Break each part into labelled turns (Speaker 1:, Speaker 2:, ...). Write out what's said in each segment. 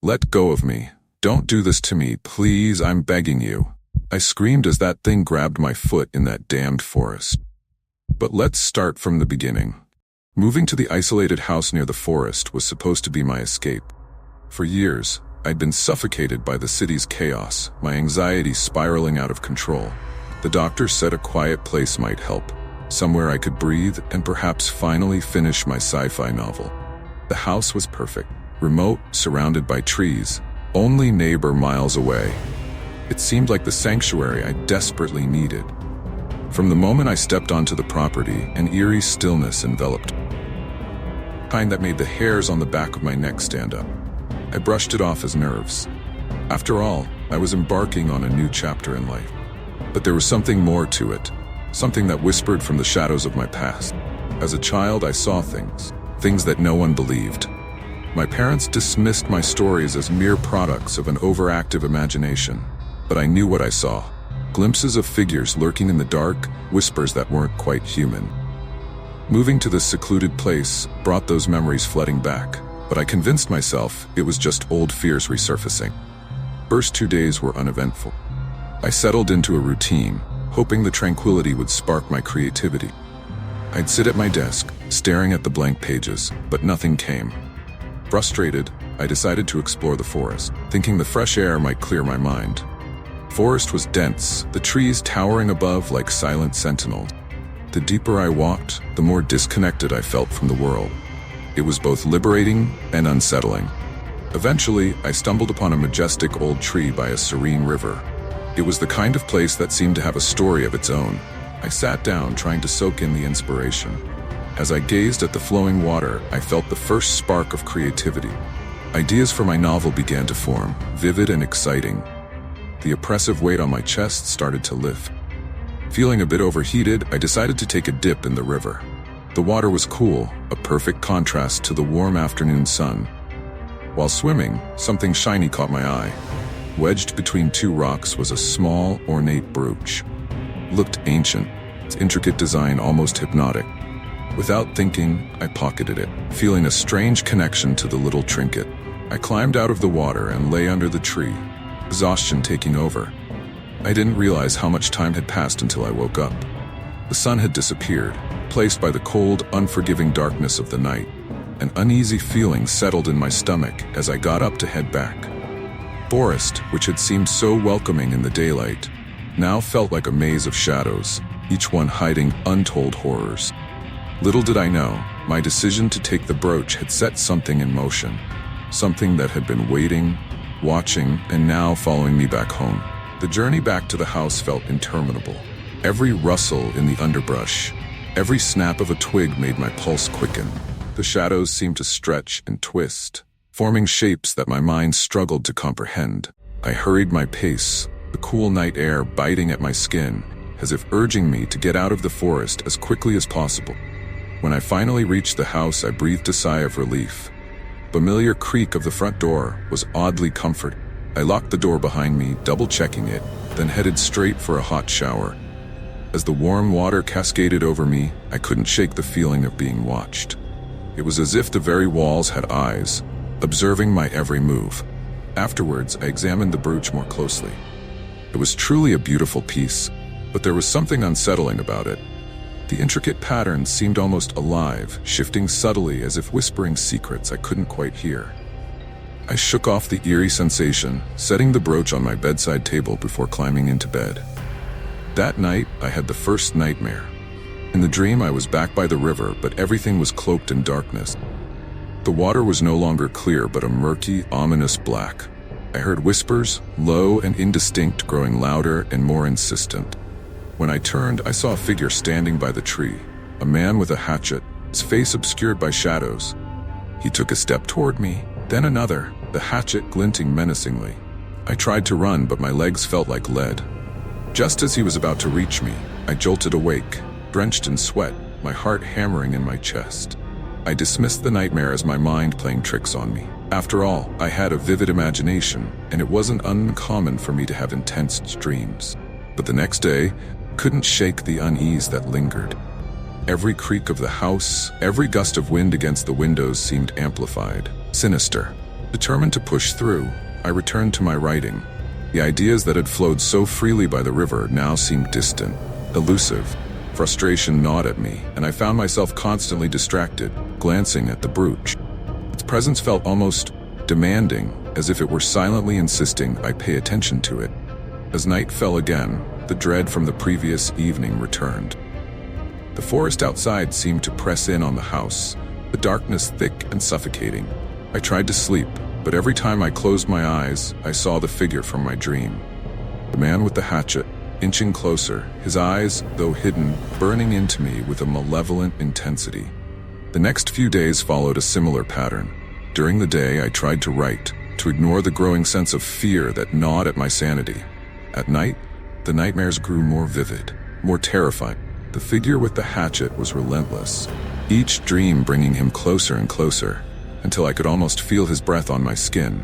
Speaker 1: "Let go of me. Don't do this to me, please, I'm begging you." I screamed as that thing grabbed my foot in that damned forest. But let's start from the beginning. Moving to the isolated house near the forest was supposed to be my escape. For years, I'd been suffocated by the city's chaos, my anxiety spiraling out of control. The doctor said a quiet place might help, somewhere I could breathe and perhaps finally finish my sci-fi novel. The house was perfect, remote, surrounded by trees, only neighbor miles away. It seemed like the sanctuary I desperately needed. From the moment I stepped onto the property, an eerie stillness enveloped me, kind that made the hairs on the back of my neck stand up. I brushed it off as nerves. After all, I was embarking on a new chapter in life. But there was something more to it, something that whispered from the shadows of my past. As a child, I saw things that no one believed. My parents dismissed my stories as mere products of an overactive imagination. But I knew what I saw. Glimpses of figures lurking in the dark, whispers that weren't quite human. Moving to this secluded place brought those memories flooding back, but I convinced myself it was just old fears resurfacing. First 2 days were uneventful. I settled into a routine, hoping the tranquility would spark my creativity. I'd sit at my desk, staring at the blank pages, but nothing came. Frustrated, I decided to explore the forest, thinking the fresh air might clear my mind. Forest was dense, the trees towering above like silent sentinels. The deeper I walked, the more disconnected I felt from the world. It was both liberating and unsettling. Eventually, I stumbled upon a majestic old tree by a serene river. It was the kind of place that seemed to have a story of its own. I sat down, trying to soak in the inspiration. As I gazed at the flowing water, I felt the first spark of creativity. Ideas for my novel began to form, vivid and exciting. The oppressive weight on my chest started to lift. Feeling a bit overheated, I decided to take a dip in the river. The water was cool, a perfect contrast to the warm afternoon sun. While swimming, something shiny caught my eye. Wedged between 2 rocks was a small, ornate brooch. It looked ancient, its intricate design almost hypnotic. Without thinking, I pocketed it, feeling a strange connection to the little trinket. I climbed out of the water and lay under the tree, exhaustion taking over. I didn't realize how much time had passed until I woke up. The sun had disappeared, placed by the cold, unforgiving darkness of the night. An uneasy feeling settled in my stomach as I got up to head back. Forest, which had seemed so welcoming in the daylight, now felt like a maze of shadows, each one hiding untold horrors. Little did I know, my decision to take the brooch had set something in motion. Something that had been waiting, watching, and now following me back home. The journey back to the house felt interminable. Every rustle in the underbrush, every snap of a twig made my pulse quicken. The shadows seemed to stretch and twist, forming shapes that my mind struggled to comprehend. I hurried my pace, the cool night air biting at my skin, as if urging me to get out of the forest as quickly as possible. When I finally reached the house, I breathed a sigh of relief. The familiar creak of the front door was oddly comforting. I locked the door behind me, double-checking it, then headed straight for a hot shower. As the warm water cascaded over me, I couldn't shake the feeling of being watched. It was as if the very walls had eyes, observing my every move. Afterwards, I examined the brooch more closely. It was truly a beautiful piece, but there was something unsettling about it. The intricate pattern seemed almost alive, shifting subtly as if whispering secrets I couldn't quite hear. I shook off the eerie sensation, setting the brooch on my bedside table before climbing into bed. That night, I had the first nightmare. In the dream, I was back by the river, but everything was cloaked in darkness. The water was no longer clear, but a murky, ominous black. I heard whispers, low and indistinct, growing louder and more insistent. When I turned, I saw a figure standing by the tree, a man with a hatchet, his face obscured by shadows. He took a step toward me, then another, the hatchet glinting menacingly. I tried to run, but my legs felt like lead. Just as he was about to reach me, I jolted awake, drenched in sweat, my heart hammering in my chest. I dismissed the nightmare as my mind playing tricks on me. After all, I had a vivid imagination, and it wasn't uncommon for me to have intense dreams. But the next day, couldn't shake the unease that lingered. Every creak of the house, every gust of wind against the windows seemed amplified, sinister. Determined to push through, I returned to my writing. The ideas that had flowed so freely by the river now seemed distant, elusive. Frustration gnawed at me, and I found myself constantly distracted, glancing at the brooch. Its presence felt almost demanding, as if it were silently insisting I pay attention to it. As night fell again, the dread from the previous evening returned. The forest outside seemed to press in on the house, the darkness thick and suffocating. I tried to sleep, but every time I closed my eyes, I saw the figure from my dream. The man with the hatchet, inching closer, his eyes, though hidden, burning into me with a malevolent intensity. The next few days followed a similar pattern. During the day, I tried to write, to ignore the growing sense of fear that gnawed at my sanity. At night, the nightmares grew more vivid, more terrifying. The figure with the hatchet was relentless, each dream bringing him closer and closer, until I could almost feel his breath on my skin.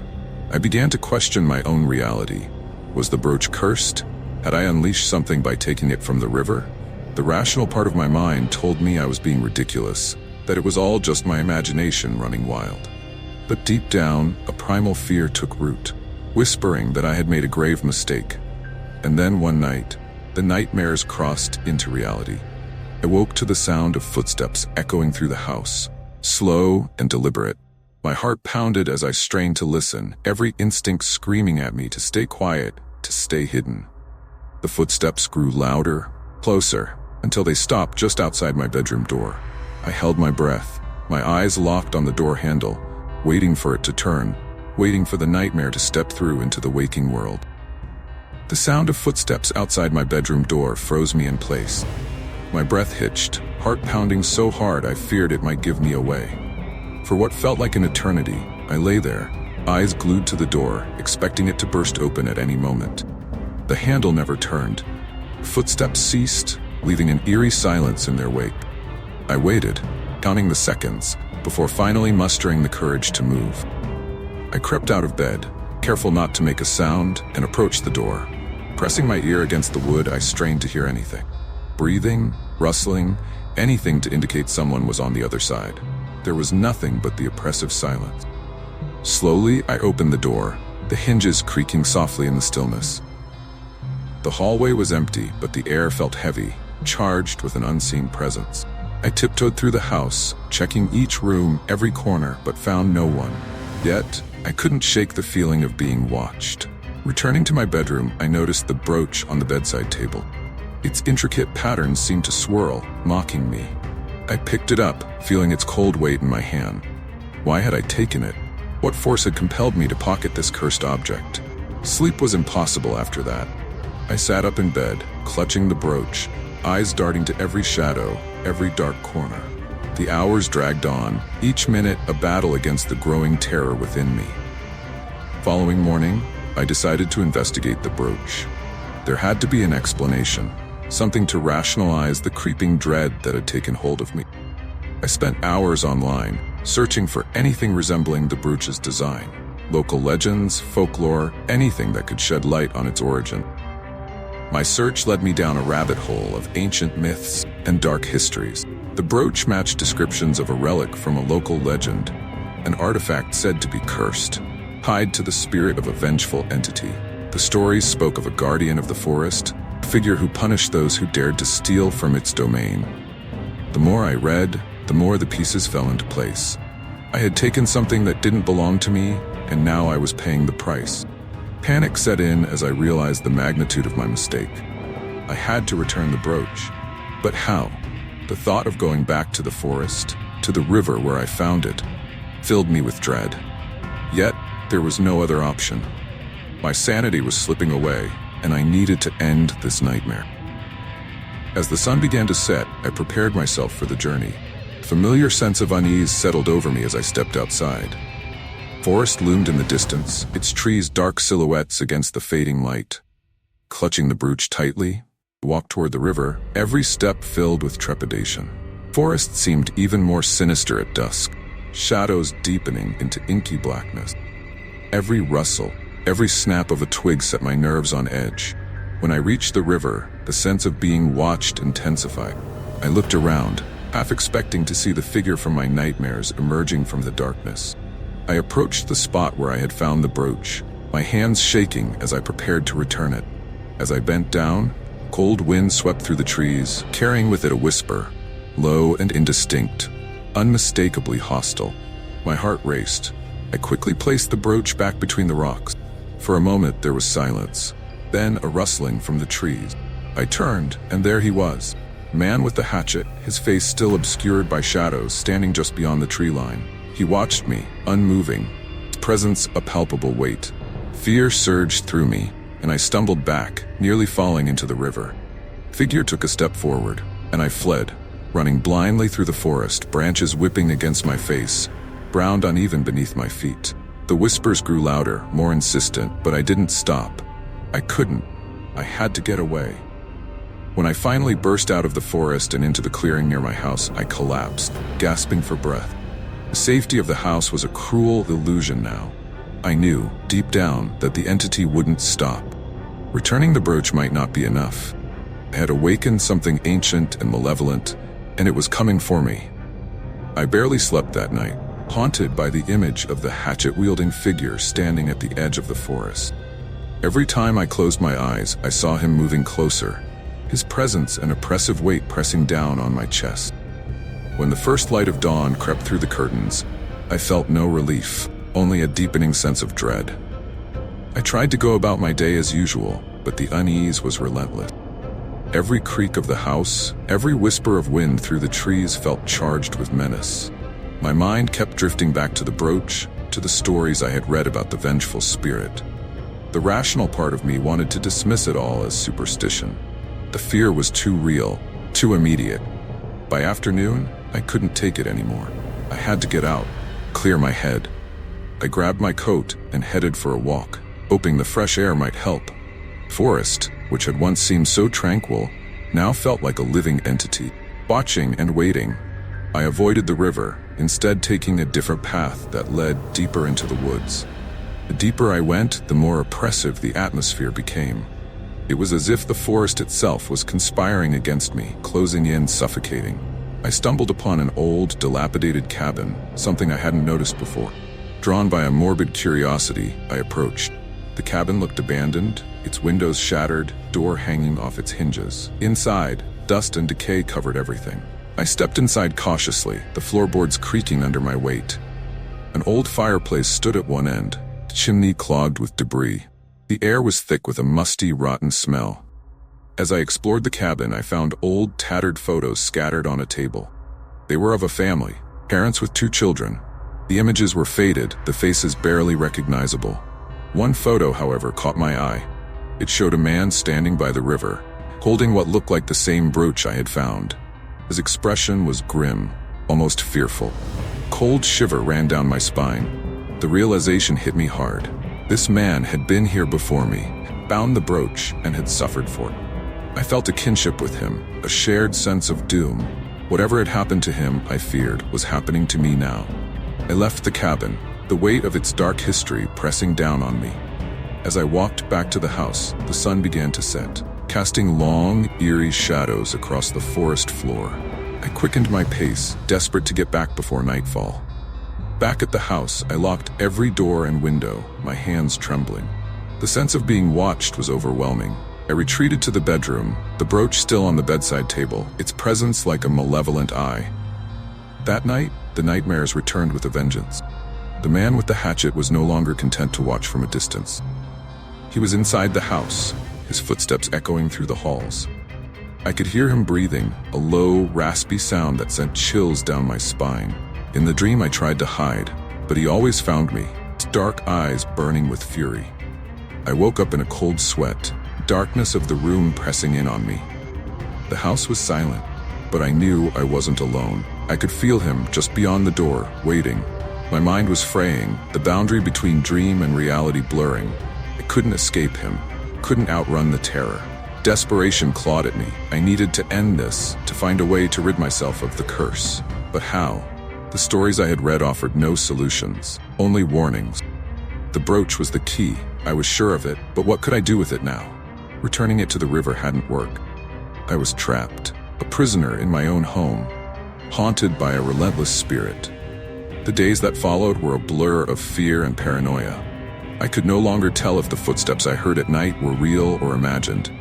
Speaker 1: I began to question my own reality. Was the brooch cursed? Had I unleashed something by taking it from the river? The rational part of my mind told me I was being ridiculous, that it was all just my imagination running wild. But deep down, a primal fear took root, whispering that I had made a grave mistake. And then one night, the nightmares crossed into reality. I woke to the sound of footsteps echoing through the house, slow and deliberate. My heart pounded as I strained to listen, every instinct screaming at me to stay quiet, to stay hidden. The footsteps grew louder, closer, until they stopped just outside my bedroom door. I held my breath, my eyes locked on the door handle, waiting for it to turn, waiting for the nightmare to step through into the waking world. The sound of footsteps outside my bedroom door froze me in place. My breath hitched, heart pounding so hard I feared it might give me away. For what felt like an eternity, I lay there, eyes glued to the door, expecting it to burst open at any moment. The handle never turned. Footsteps ceased, leaving an eerie silence in their wake. I waited, counting the seconds, before finally mustering the courage to move. I crept out of bed, careful not to make a sound, and approached the door. Pressing my ear against the wood, I strained to hear anything. Breathing, rustling, anything to indicate someone was on the other side. There was nothing but the oppressive silence. Slowly, I opened the door, the hinges creaking softly in the stillness. The hallway was empty, but the air felt heavy, charged with an unseen presence. I tiptoed through the house, checking each room, every corner, but found no one. Yet, I couldn't shake the feeling of being watched. Returning to my bedroom, I noticed the brooch on the bedside table. Its intricate patterns seemed to swirl, mocking me. I picked it up, feeling its cold weight in my hand. Why had I taken it? What force had compelled me to pocket this cursed object? Sleep was impossible after that. I sat up in bed, clutching the brooch, eyes darting to every shadow, every dark corner. The hours dragged on, each minute a battle against the growing terror within me. Following morning, I decided to investigate the brooch. There had to be an explanation, something to rationalize the creeping dread that had taken hold of me. I spent hours online, searching for anything resembling the brooch's design. Local legends, folklore, anything that could shed light on its origin. My search led me down a rabbit hole of ancient myths and dark histories. The brooch matched descriptions of a relic from a local legend, an artifact said to be cursed, tied to the spirit of a vengeful entity. The stories spoke of a guardian of the forest, a figure who punished those who dared to steal from its domain. The more I read, the more the pieces fell into place. I had taken something that didn't belong to me, and now I was paying the price. Panic set in as I realized the magnitude of my mistake. I had to return the brooch. But how? The thought of going back to the forest, to the river where I found it, filled me with dread. Yet, there was no other option. My sanity was slipping away, and I needed to end this nightmare. As the sun began to set, I prepared myself for the journey. A familiar sense of unease settled over me as I stepped outside. Forest loomed in the distance, its trees dark silhouettes against the fading light. Clutching the brooch tightly, I walked toward the river, every step filled with trepidation. Forest seemed even more sinister at dusk, shadows deepening into inky blackness. Every rustle, every snap of a twig set my nerves on edge. When I reached the river, the sense of being watched intensified. I looked around, half expecting to see the figure from my nightmares emerging from the darkness. I approached the spot where I had found the brooch, my hands shaking as I prepared to return it. As I bent down, cold wind swept through the trees, carrying with it a whisper, low and indistinct, unmistakably hostile. My heart raced. I quickly placed the brooch back between the rocks. For a moment there was silence, then a rustling from the trees. I turned, and there he was, man with the hatchet, his face still obscured by shadows, standing just beyond the tree line. He watched me, unmoving, his presence a palpable weight. Fear surged through me, and I stumbled back, nearly falling into the river. The figure took a step forward, and I fled, running blindly through the forest, branches whipping against my face, ground uneven beneath my feet. The whispers grew louder, more insistent, but I didn't stop. I couldn't. I had to get away. When I finally burst out of the forest and into the clearing near my house, I collapsed, gasping for breath. The safety of the house was a cruel illusion now. I knew, deep down, that the entity wouldn't stop. Returning the brooch might not be enough. I had awakened something ancient and malevolent, and it was coming for me. I barely slept that night, haunted by the image of the hatchet-wielding figure standing at the edge of the forest. Every time I closed my eyes, I saw him moving closer, his presence an oppressive weight pressing down on my chest. When the first light of dawn crept through the curtains, I felt no relief, only a deepening sense of dread. I tried to go about my day as usual, but the unease was relentless. Every creak of the house, every whisper of wind through the trees felt charged with menace. My mind kept drifting back to the brooch, to the stories I had read about the vengeful spirit. The rational part of me wanted to dismiss it all as superstition. The fear was too real, too immediate. By afternoon, I couldn't take it anymore. I had to get out, clear my head. I grabbed my coat and headed for a walk, hoping the fresh air might help. Forest, which had once seemed so tranquil, now felt like a living entity, watching and waiting. I avoided the river, instead taking a different path that led deeper into the woods. The deeper I went, the more oppressive the atmosphere became. It was as if the forest itself was conspiring against me, closing in, suffocating. I stumbled upon an old, dilapidated cabin, something I hadn't noticed before. Drawn by a morbid curiosity, I approached. The cabin looked abandoned, its windows shattered, door hanging off its hinges. Inside, dust and decay covered everything. I stepped inside cautiously, the floorboards creaking under my weight. An old fireplace stood at one end, the chimney clogged with debris. The air was thick with a musty, rotten smell. As I explored the cabin, I found old, tattered photos scattered on a table. They were of a family, parents with 2 children. The images were faded, the faces barely recognizable. One photo, however, caught my eye. It showed a man standing by the river, holding what looked like the same brooch I had found. His expression was grim, almost fearful. A cold shiver ran down my spine. The realization hit me hard. This man had been here before me, found the brooch, and had suffered for it. I felt a kinship with him, a shared sense of doom. Whatever had happened to him, I feared, was happening to me now. I left the cabin, the weight of its dark history pressing down on me. As I walked back to the house, the sun began to set, casting long, eerie shadows across the forest floor. I quickened my pace, desperate to get back before nightfall. Back at the house, I locked every door and window, my hands trembling. The sense of being watched was overwhelming. I retreated to the bedroom, the brooch still on the bedside table, its presence like a malevolent eye. That night, the nightmares returned with a vengeance. The man with the hatchet was no longer content to watch from a distance. He was inside the house, his footsteps echoing through the halls. I could hear him breathing, a low, raspy sound that sent chills down my spine. In the dream I tried to hide, but he always found me, his dark eyes burning with fury. I woke up in a cold sweat, darkness of the room pressing in on me. The house was silent, but I knew I wasn't alone. I could feel him just beyond the door, waiting. My mind was fraying, the boundary between dream and reality blurring. I couldn't escape him, couldn't outrun the terror. Desperation clawed at me. I needed to end this, to find a way to rid myself of the curse. But how? The stories I had read offered no solutions, only warnings. The brooch was the key, I was sure of it, but what could I do with it now? Returning it to the river hadn't worked. I was trapped, a prisoner in my own home, haunted by a relentless spirit. The days that followed were a blur of fear and paranoia. I could no longer tell if the footsteps I heard at night were real or imagined.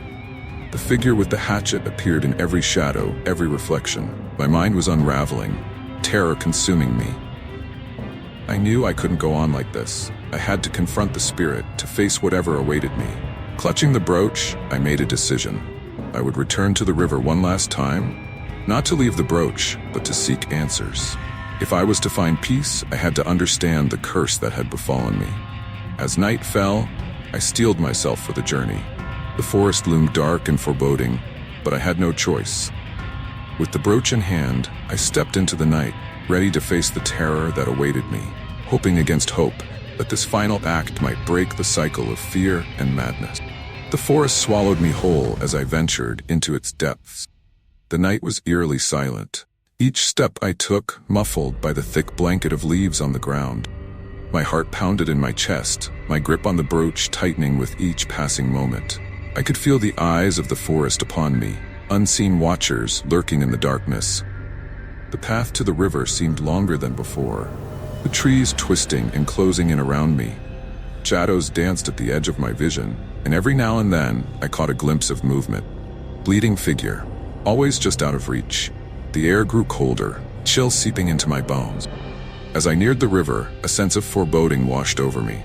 Speaker 1: The figure with the hatchet appeared in every shadow, every reflection. My mind was unraveling, terror consuming me. I knew I couldn't go on like this. I had to confront the spirit, to face whatever awaited me. Clutching the brooch, I made a decision. I would return to the river one last time, not to leave the brooch, but to seek answers. If I was to find peace, I had to understand the curse that had befallen me. As night fell, I steeled myself for the journey. The forest loomed dark and foreboding, but I had no choice. With the brooch in hand, I stepped into the night, ready to face the terror that awaited me, hoping against hope that this final act might break the cycle of fear and madness. The forest swallowed me whole as I ventured into its depths. The night was eerily silent, each step I took muffled by the thick blanket of leaves on the ground. My heart pounded in my chest, my grip on the brooch tightening with each passing moment. I could feel the eyes of the forest upon me, unseen watchers lurking in the darkness. The path to the river seemed longer than before, the trees twisting and closing in around me. Shadows danced at the edge of my vision, and every now and then I caught a glimpse of movement. Bleeding figure, always just out of reach. The air grew colder, chill seeping into my bones. As I neared the river, a sense of foreboding washed over me.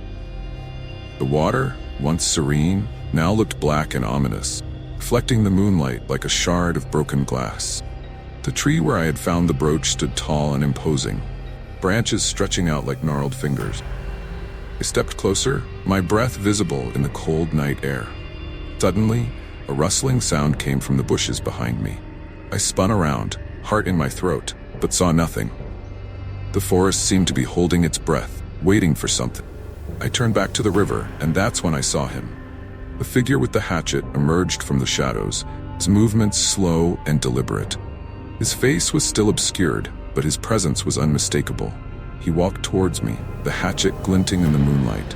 Speaker 1: The water, once serene, now looked black and ominous, reflecting the moonlight like a shard of broken glass. The tree where I had found the brooch stood tall and imposing, branches stretching out like gnarled fingers. I stepped closer, my breath visible in the cold night air. Suddenly, a rustling sound came from the bushes behind me. I spun around, heart in my throat, but saw nothing. The forest seemed to be holding its breath, waiting for something. I turned back to the river, and that's when I saw him. The figure with the hatchet emerged from the shadows, his movements slow and deliberate. His face was still obscured, but his presence was unmistakable. He walked towards me, the hatchet glinting in the moonlight.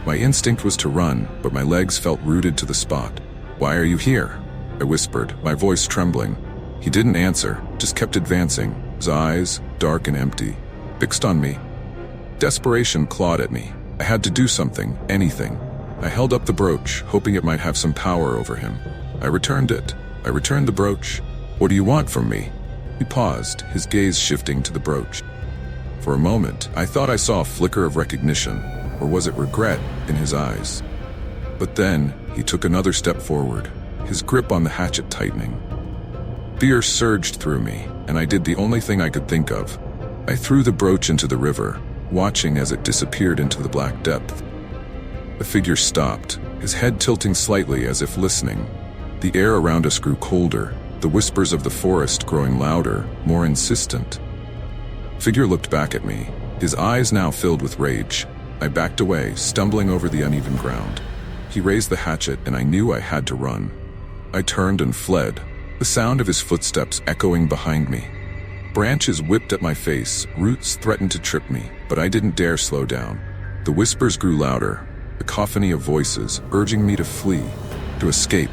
Speaker 1: My instinct was to run, but my legs felt rooted to the spot. "Why are you here?" I whispered, my voice trembling. He didn't answer, just kept advancing, his eyes, dark and empty, fixed on me. Desperation clawed at me. I had to do something, anything. I held up the brooch, hoping it might have some power over him. I returned it. I returned the brooch. "What do you want from me?" He paused, his gaze shifting to the brooch. For a moment, I thought I saw a flicker of recognition, or was it regret, in his eyes. But then, he took another step forward, his grip on the hatchet tightening. Fear surged through me, and I did the only thing I could think of. I threw the brooch into the river, watching as it disappeared into the black depth. The figure stopped, his head tilting slightly as if listening. The air around us grew colder, the whispers of the forest growing louder, more insistent. The figure looked back at me, his eyes now filled with rage. I backed away, stumbling over the uneven ground. He raised the hatchet, and I knew I had to run. I turned and fled, the sound of his footsteps echoing behind me. Branches whipped at my face, roots threatened to trip me, but I didn't dare slow down. The whispers grew louder, a cacophony of voices, urging me to flee, to escape.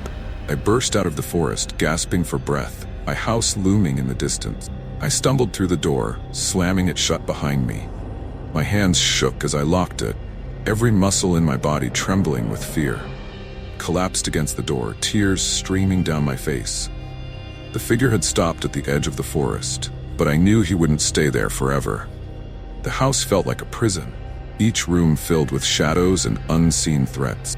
Speaker 1: I burst out of the forest, gasping for breath, my house looming in the distance. I stumbled through the door, slamming it shut behind me. My hands shook as I locked it, every muscle in my body trembling with fear. Collapsed against the door, tears streaming down my face. The figure had stopped at the edge of the forest, but I knew he wouldn't stay there forever. The house felt like a prison, each room filled with shadows and unseen threats.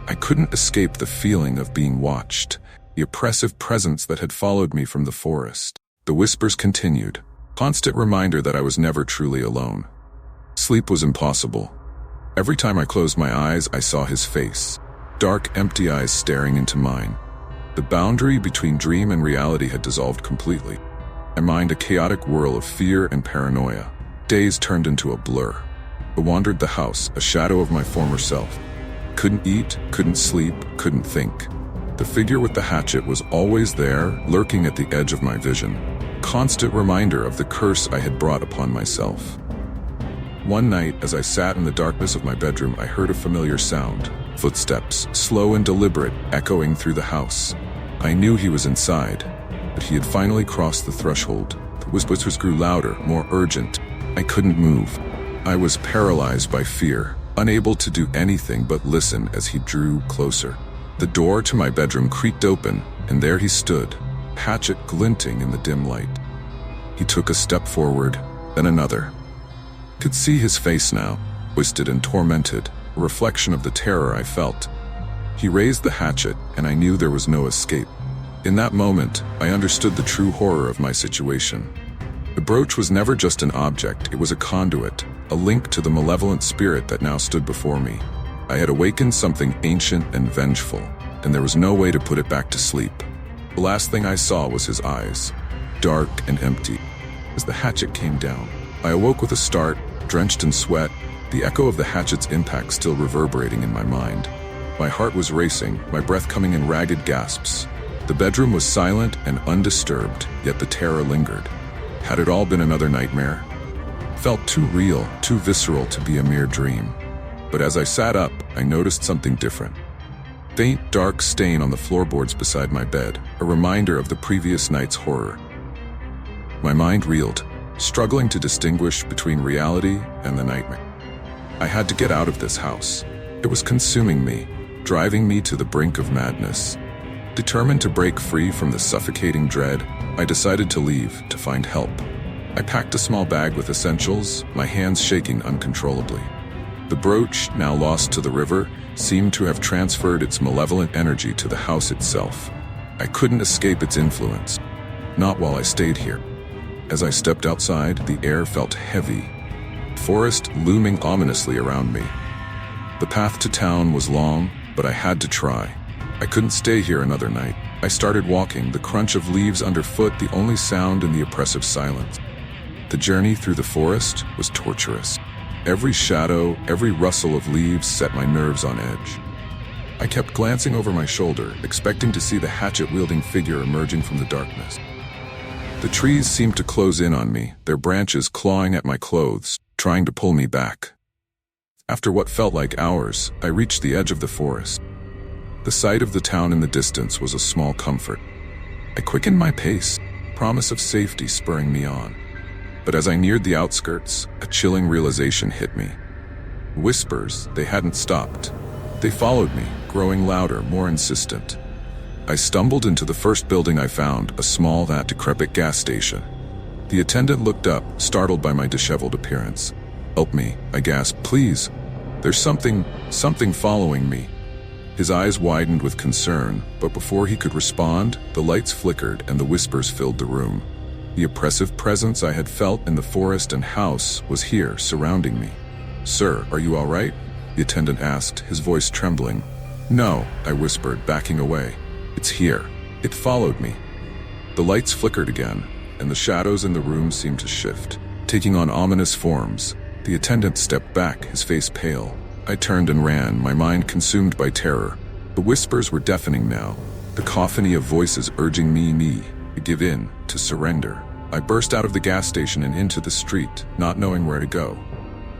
Speaker 1: I couldn't escape the feeling of being watched, the oppressive presence that had followed me from the forest. The whispers continued, constant reminder that I was never truly alone. Sleep was impossible. Every time I closed my eyes, I saw his face, dark, empty eyes staring into mine. The boundary between dream and reality had dissolved completely. My mind a chaotic whirl of fear and paranoia. Days turned into a blur. I wandered the house, a shadow of my former self. Couldn't eat, couldn't sleep, couldn't think. The figure with the hatchet was always there, lurking at the edge of my vision. Constant reminder of the curse I had brought upon myself. One night, as I sat in the darkness of my bedroom, I heard a familiar sound. Footsteps, slow and deliberate, echoing through the house. I knew he was inside, but he had finally crossed the threshold. The whispers grew louder, more urgent. I couldn't move. I was paralyzed by fear, unable to do anything but listen as he drew closer. The door to my bedroom creaked open, and there he stood, hatchet glinting in the dim light. He took a step forward, then another. Could see his face now, twisted and tormented, a reflection of the terror I felt. He raised the hatchet, and I knew there was no escape. In that moment, I understood the true horror of my situation. The brooch was never just an object, it was a conduit, a link to the malevolent spirit that now stood before me. I had awakened something ancient and vengeful, and there was no way to put it back to sleep. The last thing I saw was his eyes, dark and empty. As the hatchet came down, I awoke with a start, drenched in sweat, the echo of the hatchet's impact still reverberating in my mind. My heart was racing, my breath coming in ragged gasps. The bedroom was silent and undisturbed, yet the terror lingered. Had it all been another nightmare? Felt too real, too visceral to be a mere dream. But as I sat up, I noticed something different. Faint, dark stain on the floorboards beside my bed, a reminder of the previous night's horror. My mind reeled, struggling to distinguish between reality and the nightmare. I had to get out of this house. It was consuming me, driving me to the brink of madness. Determined to break free from the suffocating dread, I decided to leave, to find help. I packed a small bag with essentials, my hands shaking uncontrollably. The brooch, now lost to the river, seemed to have transferred its malevolent energy to the house itself. I couldn't escape its influence, not while I stayed here. As I stepped outside, the air felt heavy, forest looming ominously around me. The path to town was long, but I had to try. I couldn't stay here another night. I started walking, the crunch of leaves underfoot the only sound in the oppressive silence. The journey through the forest was torturous. Every shadow, every rustle of leaves set my nerves on edge. I kept glancing over my shoulder, expecting to see the hatchet-wielding figure emerging from the darkness. The trees seemed to close in on me, their branches clawing at my clothes, trying to pull me back. After what felt like hours, I reached the edge of the forest. The sight of the town in the distance was a small comfort. I quickened my pace, promise of safety spurring me on. But as I neared the outskirts, a chilling realization hit me. Whispers, they hadn't stopped. They followed me, growing louder, more insistent. I stumbled into the first building I found, a small, decrepit gas station. The attendant looked up, startled by my disheveled appearance. "Help me," I gasped. "Please. There's something following me." His eyes widened with concern, but before he could respond, the lights flickered and the whispers filled the room. The oppressive presence I had felt in the forest and house was here, surrounding me. "Sir, are you all right?" the attendant asked, his voice trembling. "No," I whispered, backing away. "It's here." It followed me. The lights flickered again, and the shadows in the room seemed to shift, taking on ominous forms. The attendant stepped back, his face pale. I turned and ran, my mind consumed by terror. The whispers were deafening now, the cacophony of voices urging me to give in, to surrender. I burst out of the gas station and into the street, not knowing where to go.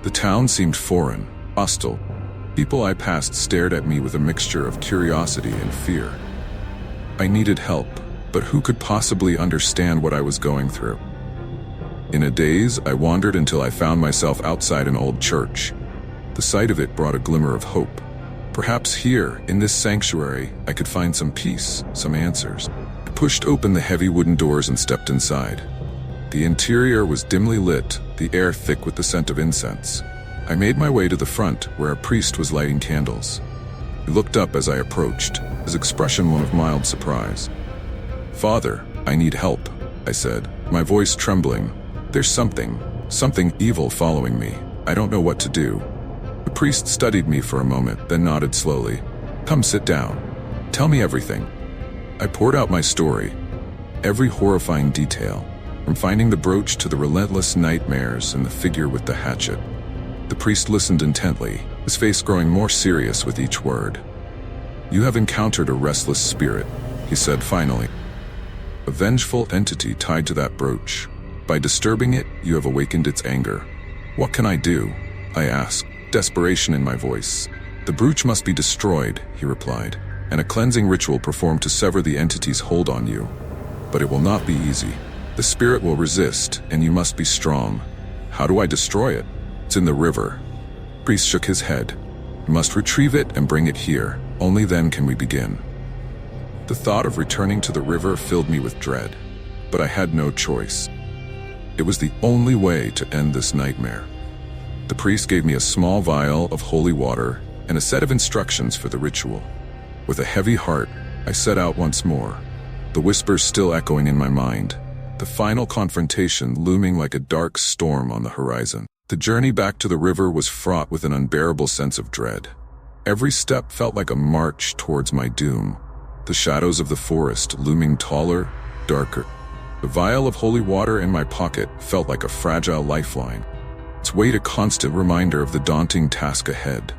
Speaker 1: The town seemed foreign, hostile. People I passed stared at me with a mixture of curiosity and fear. I needed help, but who could possibly understand what I was going through? In a daze, I wandered until I found myself outside an old church. The sight of it brought a glimmer of hope. Perhaps here, in this sanctuary, I could find some peace, some answers. I pushed open the heavy wooden doors and stepped inside. The interior was dimly lit, the air thick with the scent of incense. I made my way to the front, where a priest was lighting candles. He looked up as I approached, his expression one of mild surprise. "Father, I need help," I said, my voice trembling. "There's something evil following me. I don't know what to do." The priest studied me for a moment, then nodded slowly. "Come sit down. Tell me everything." I poured out my story, every horrifying detail, from finding the brooch to the relentless nightmares and the figure with the hatchet. The priest listened intently, his face growing more serious with each word. "You have encountered a restless spirit," he said finally. "A vengeful entity tied to that brooch. By disturbing it, you have awakened its anger. What can I do?" I asked, desperation in my voice. "The brooch must be destroyed," he replied, "and a cleansing ritual performed to sever the entity's hold on you. But it will not be easy. The spirit will resist, and you must be strong." How do I destroy it? It's in the river. Priest shook his head. We must retrieve it and bring it here. Only then can we begin. The thought of returning to the river filled me with dread, but I had no choice. It was the only way to end this nightmare. The priest gave me a small vial of holy water and a set of instructions for the ritual. With a heavy heart, I set out once more, the whispers still echoing in my mind, the final confrontation looming like a dark storm on the horizon. The journey back to the river was fraught with an unbearable sense of dread. Every step felt like a march towards my doom, the shadows of the forest looming taller, darker. The vial of holy water in my pocket felt like a fragile lifeline, its weight a constant reminder of the daunting task ahead.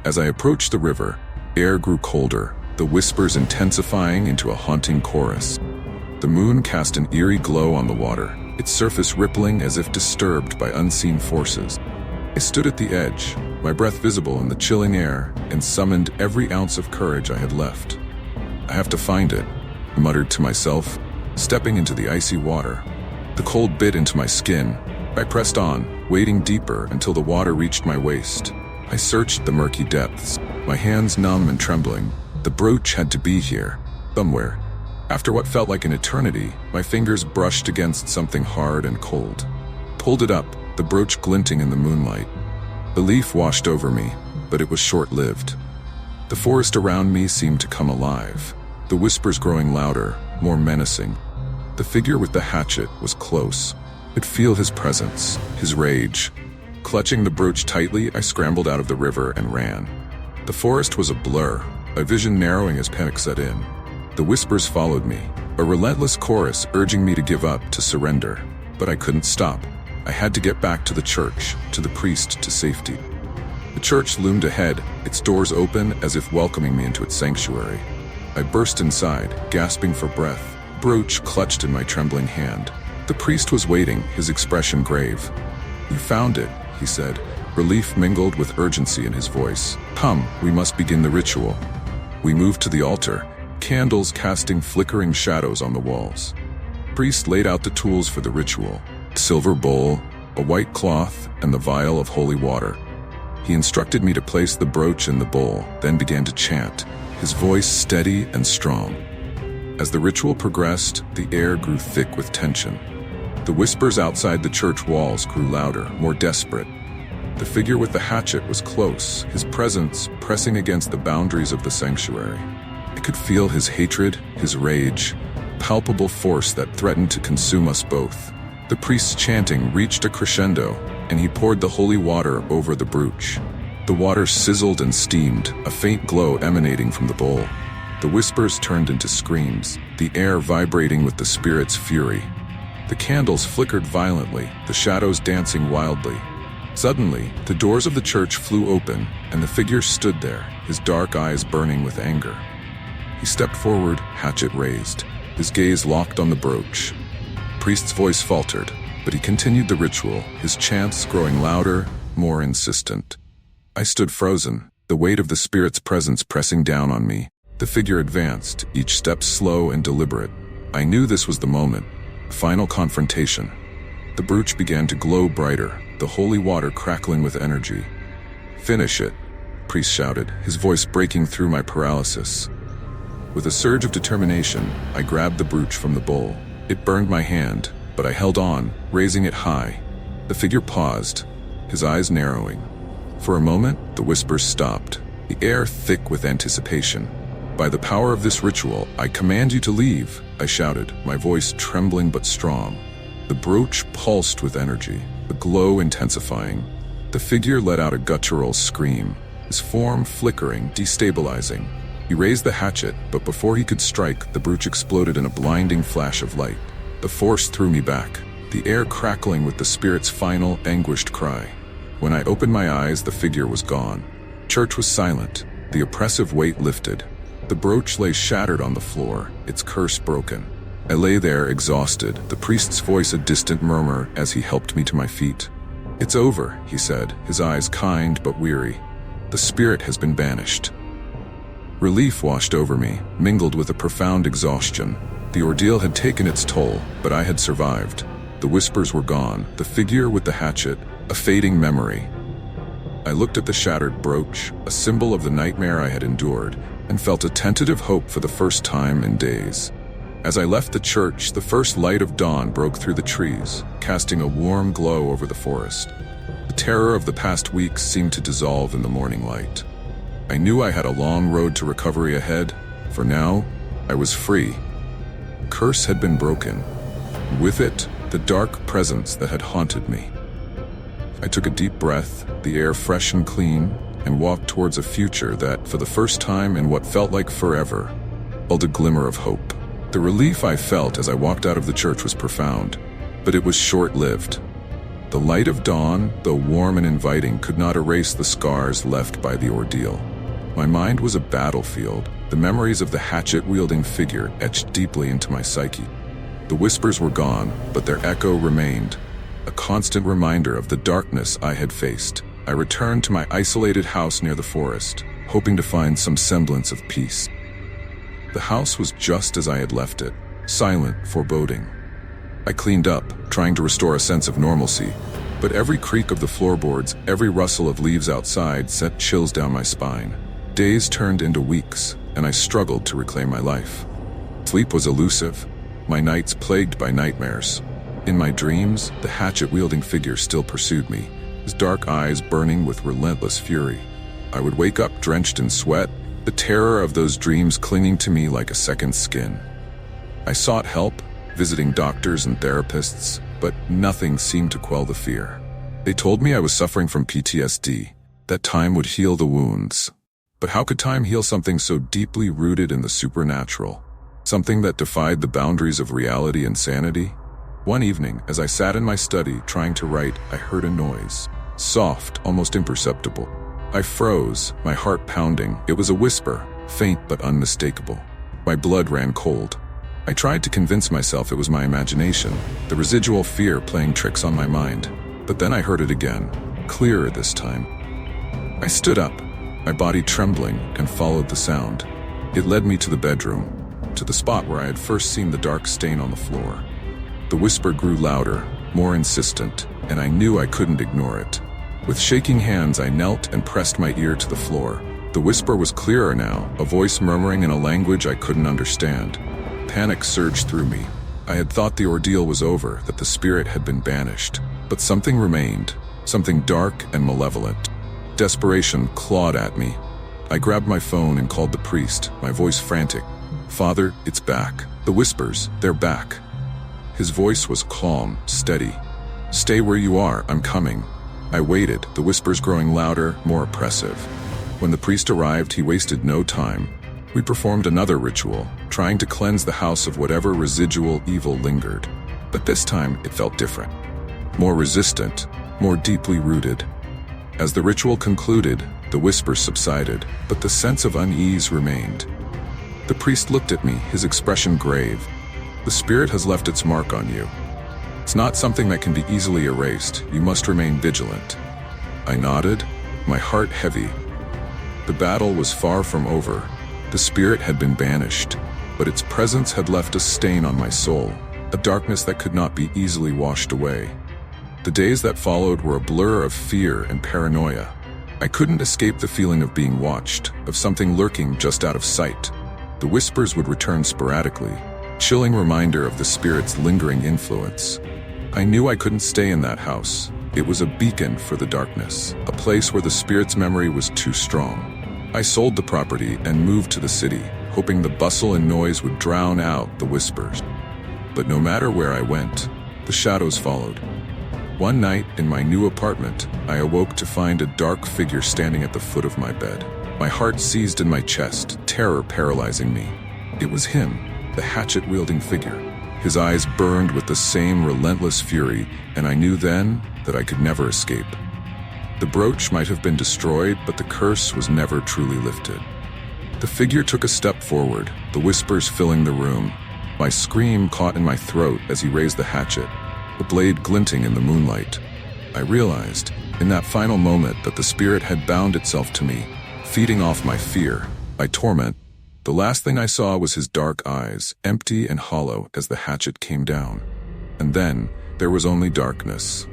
Speaker 1: As I approached the river, air grew colder, the whispers intensifying into a haunting chorus. The moon cast an eerie glow on the water, its surface rippling as if disturbed by unseen forces. I stood at the edge, my breath visible in the chilling air, and summoned every ounce of courage I had left. I have to find it, I muttered to myself, stepping into the icy water. The cold bit into my skin. I pressed on, wading deeper until the water reached my waist. I searched the murky depths, my hands numb and trembling. The brooch had to be here, somewhere. After what felt like an eternity, my fingers brushed against something hard and cold. Pulled it up, the brooch glinting in the moonlight. Belief washed over me, but it was short-lived. The forest around me seemed to come alive, the whispers growing louder, more menacing. The figure with the hatchet was close. I could feel his presence, his rage. Clutching the brooch tightly, I scrambled out of the river and ran. The forest was a blur, my vision narrowing as panic set in. The whispers followed me, a relentless chorus urging me to give up, to surrender. But I couldn't stop. I had to get back to the church, to the priest, to safety. The church loomed ahead, its doors open as if welcoming me into its sanctuary. I burst inside, gasping for breath, brooch clutched in my trembling hand. The priest was waiting, his expression grave. "You found it," he said, relief mingled with urgency in his voice. "Come, we must begin the ritual." We moved to the altar, candles casting flickering shadows on the walls. The priest laid out the tools for the ritual, a silver bowl, a white cloth, and the vial of holy water. He instructed me to place the brooch in the bowl, then began to chant, his voice steady and strong. As the ritual progressed, the air grew thick with tension. The whispers outside the church walls grew louder, more desperate. The figure with the hatchet was close, his presence pressing against the boundaries of the sanctuary. I could feel his hatred, his rage, palpable force that threatened to consume us both. The priest's chanting reached a crescendo, and he poured the holy water over the brooch. The water sizzled and steamed, a faint glow emanating from the bowl. The whispers turned into screams, the air vibrating with the spirit's fury. The candles flickered violently, the shadows dancing wildly. Suddenly, the doors of the church flew open, and the figure stood there, his dark eyes burning with anger. He stepped forward, hatchet raised, his gaze locked on the brooch. The priest's voice faltered, but he continued the ritual, his chants growing louder, more insistent. I stood frozen, the weight of the spirit's presence pressing down on me. The figure advanced, each step slow and deliberate. I knew this was the moment, the final confrontation. The brooch began to glow brighter, the holy water crackling with energy. "Finish it," the priest shouted, his voice breaking through my paralysis. With a surge of determination, I grabbed the brooch from the bowl. It burned my hand, but I held on, raising it high. The figure paused, his eyes narrowing. For a moment, the whispers stopped, the air thick with anticipation. "By the power of this ritual, I command you to leave," I shouted, my voice trembling but strong. The brooch pulsed with energy, the glow intensifying. The figure let out a guttural scream, his form flickering, destabilizing. He raised the hatchet, but before he could strike, the brooch exploded in a blinding flash of light. The force threw me back, the air crackling with the spirit's final, anguished cry. When I opened my eyes, the figure was gone. Church was silent, the oppressive weight lifted. The brooch lay shattered on the floor, its curse broken. I lay there exhausted, the priest's voice a distant murmur as he helped me to my feet. "It's over," he said, his eyes kind but weary. "The spirit has been banished." Relief washed over me, mingled with a profound exhaustion. The ordeal had taken its toll, but I had survived. The whispers were gone, the figure with the hatchet, a fading memory. I looked at the shattered brooch, a symbol of the nightmare I had endured, and felt a tentative hope for the first time in days. As I left the church, the first light of dawn broke through the trees, casting a warm glow over the forest. The terror of the past weeks seemed to dissolve in the morning light. I knew I had a long road to recovery ahead, for now, I was free. Curse had been broken. With it, the dark presence that had haunted me. I took a deep breath, the air fresh and clean, and walked towards a future that, for the first time in what felt like forever, held a glimmer of hope. The relief I felt as I walked out of the church was profound, but it was short-lived. The light of dawn, though warm and inviting, could not erase the scars left by the ordeal. My mind was a battlefield, the memories of the hatchet-wielding figure etched deeply into my psyche. The whispers were gone, but their echo remained, a constant reminder of the darkness I had faced. I returned to my isolated house near the forest, hoping to find some semblance of peace. The house was just as I had left it, silent, foreboding. I cleaned up, trying to restore a sense of normalcy, but every creak of the floorboards, every rustle of leaves outside sent chills down my spine. Days turned into weeks, and I struggled to reclaim my life. Sleep was elusive, my nights plagued by nightmares. In my dreams, the hatchet-wielding figure still pursued me, his dark eyes burning with relentless fury. I would wake up drenched in sweat, the terror of those dreams clinging to me like a second skin. I sought help, visiting doctors and therapists, but nothing seemed to quell the fear. They told me I was suffering from PTSD, that time would heal the wounds. But how could time heal something so deeply rooted in the supernatural? Something that defied the boundaries of reality and sanity? One evening, as I sat in my study trying to write, I heard a noise. Soft, almost imperceptible. I froze, my heart pounding. It was a whisper, faint but unmistakable. My blood ran cold. I tried to convince myself it was my imagination, the residual fear playing tricks on my mind. But then I heard it again, clearer this time. I stood up, my body trembling, and followed the sound. It led me to the bedroom, to the spot where I had first seen the dark stain on the floor. The whisper grew louder, more insistent, and I knew I couldn't ignore it. With shaking hands, I knelt and pressed my ear to the floor. The whisper was clearer now, a voice murmuring in a language I couldn't understand. Panic surged through me. I had thought the ordeal was over, that the spirit had been banished. But something remained, something dark and malevolent. Desperation clawed at me. I grabbed my phone and called the priest, my voice frantic. "Father, it's back. The whispers, they're back." His voice was calm, steady. "Stay where you are, I'm coming." I waited, the whispers growing louder, more oppressive. When the priest arrived, he wasted no time. We performed another ritual, trying to cleanse the house of whatever residual evil lingered. But this time, it felt different. More resistant, more deeply rooted. As the ritual concluded, the whispers subsided, but the sense of unease remained. The priest looked at me, his expression grave. "The spirit has left its mark on you. It's not something that can be easily erased. You must remain vigilant." I nodded, my heart heavy. The battle was far from over. The spirit had been banished, but its presence had left a stain on my soul, a darkness that could not be easily washed away. The days that followed were a blur of fear and paranoia. I couldn't escape the feeling of being watched, of something lurking just out of sight. The whispers would return sporadically, chilling reminder of the spirit's lingering influence. I knew I couldn't stay in that house. It was a beacon for the darkness, a place where the spirit's memory was too strong. I sold the property and moved to the city, hoping the bustle and noise would drown out the whispers. But no matter where I went, the shadows followed. One night, in my new apartment, I awoke to find a dark figure standing at the foot of my bed. My heart seized in my chest, terror paralyzing me. It was him, the hatchet-wielding figure. His eyes burned with the same relentless fury, and I knew then that I could never escape. The brooch might have been destroyed, but the curse was never truly lifted. The figure took a step forward, the whispers filling the room. My scream caught in my throat as he raised the hatchet, the blade glinting in the moonlight. I realized, in that final moment, that the spirit had bound itself to me, feeding off my fear, my torment. The last thing I saw was his dark eyes, empty and hollow as the hatchet came down. And then, there was only darkness.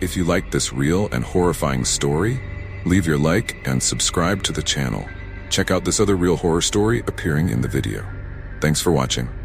Speaker 1: If you liked this real and horrifying story, leave your like and subscribe to the channel. Check out this other real horror story appearing in the video. Thanks for watching.